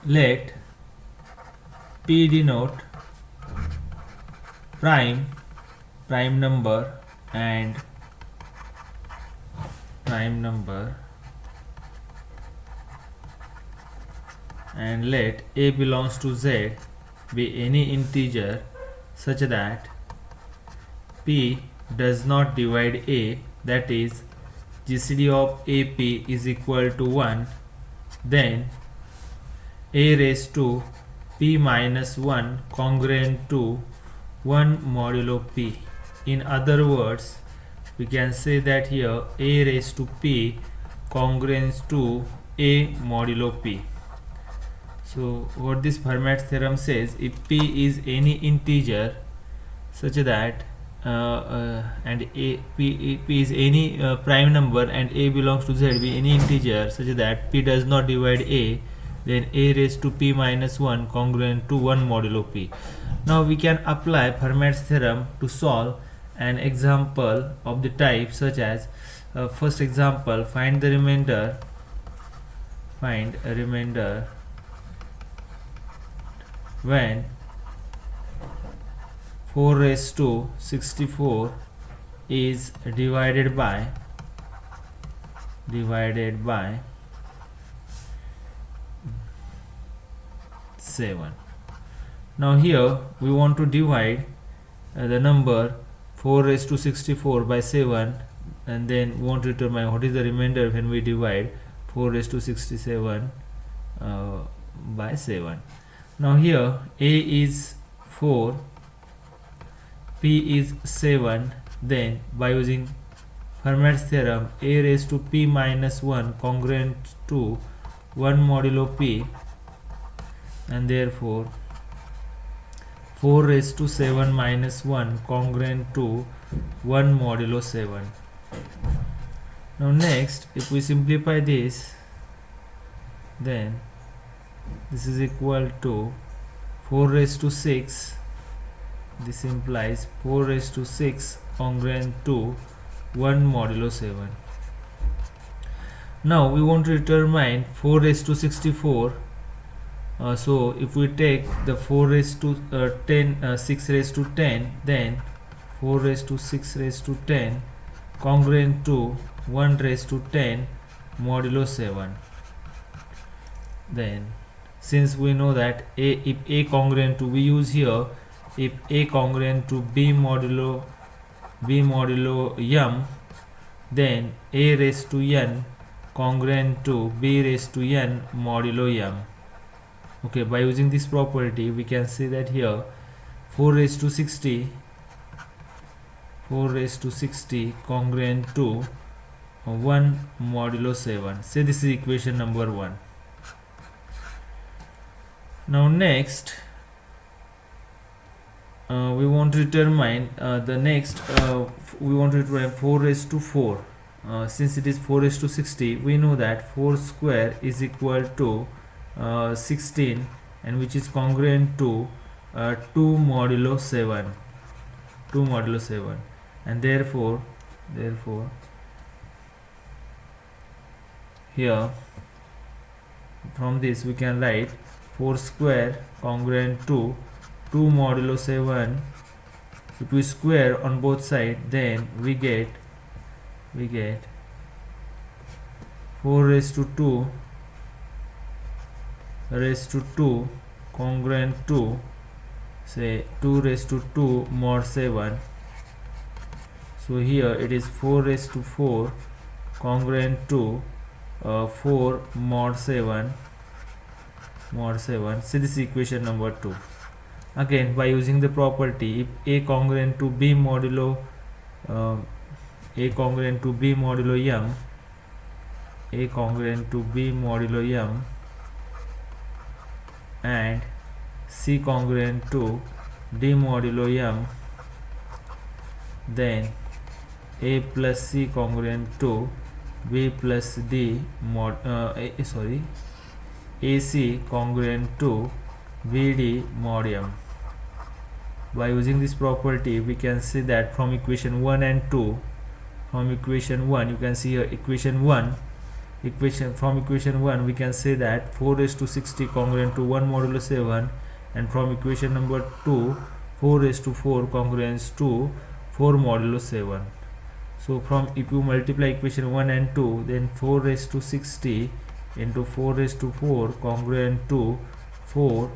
let P denote prime number and let A belongs to Z be any integer such that P does not divide A, that is GCD of AP is equal to 1, then A raised to P minus 1 congruent to 1 modulo P. In other words, we can say that here A raised to P congruent to A modulo P. So what this Fermat theorem says, if P is any integer such that and P is any prime number and A belongs to Z be any integer such that P does not divide A, then A raised to P minus 1 congruent to 1 modulo P. Now we can apply Fermat's theorem to solve an example of the type such as first example, find a remainder when 4 raised to 64 is divided by 7. Now here we want to divide the number 4 raised to 64 by 7, and then we want to determine what is the remainder when we divide 4 raised to 67 by 7. Now here A is 4, P is 7, then by using Fermat's theorem A raised to P minus 1 congruent to 1 modulo P, and therefore 4 raised to 7 minus 1 congruent to 1 modulo 7. Now next, if we simplify this, then this is equal to 4 raised to 6. This implies 4 raised to 6 congruent to 1 modulo 7. Now we want to determine 4 raised to 64. So if we take the 4 raised to 6 raised to 10, then 4 raised to 6 raised to 10 congruent to 1 raised to 10 modulo 7. Then since we know that if A congruent to, we use here, if A congruent to B modulo m, then A raised to n congruent to B raised to n modulo m. Okay, by using this property we can say that here 4 raised to 60 congruent to 1 modulo 7. Say this is equation number 1. Now next we want to determine we want to determine 4 raised to 4. Since it is 4 raised to 60, we know that 4 square is equal to 16, and which is congruent to 2 modulo 7, and therefore here from this we can write 4 square congruent to 2 modulo 7. If we square on both sides, then we get 4 raised to 2 congruent to, say, 2 raised to 2 mod 7. So here it is 4 raised to 4 congruent to 4 mod 7. So this is equation number 2. Again, by using the property, if A congruent to B modulo m, and C congruent to D modulo m, then A plus C congruent to B plus D AC congruent to VD mod m. By using this property, we can see that from equation 1 and 2, from equation 1 you can see here equation 1 equation, from equation 1 we can say that 4 raised to 60 congruent to 1 modulo 7, and from equation number 2 4 raised to 4 congruent to 4 modulo 7. So from, if you multiply equation 1 and 2, then 4 raised to 60 into 4 raised to 4 congruent to 4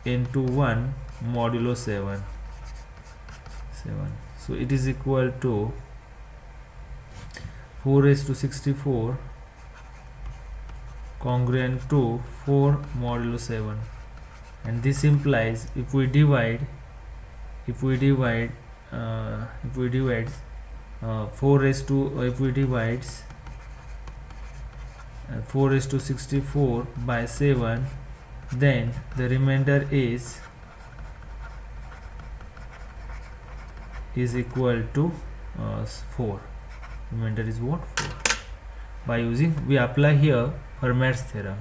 into 1 modulo 7. So it is equal to 4 raised to 64 congruent to 4 modulo 7, and this implies if we divide 4 raised to if we divide 4 raised to 64 by 7, then the remainder is equal to 4. Remainder is what? 4. By using, we apply here Fermat's theorem.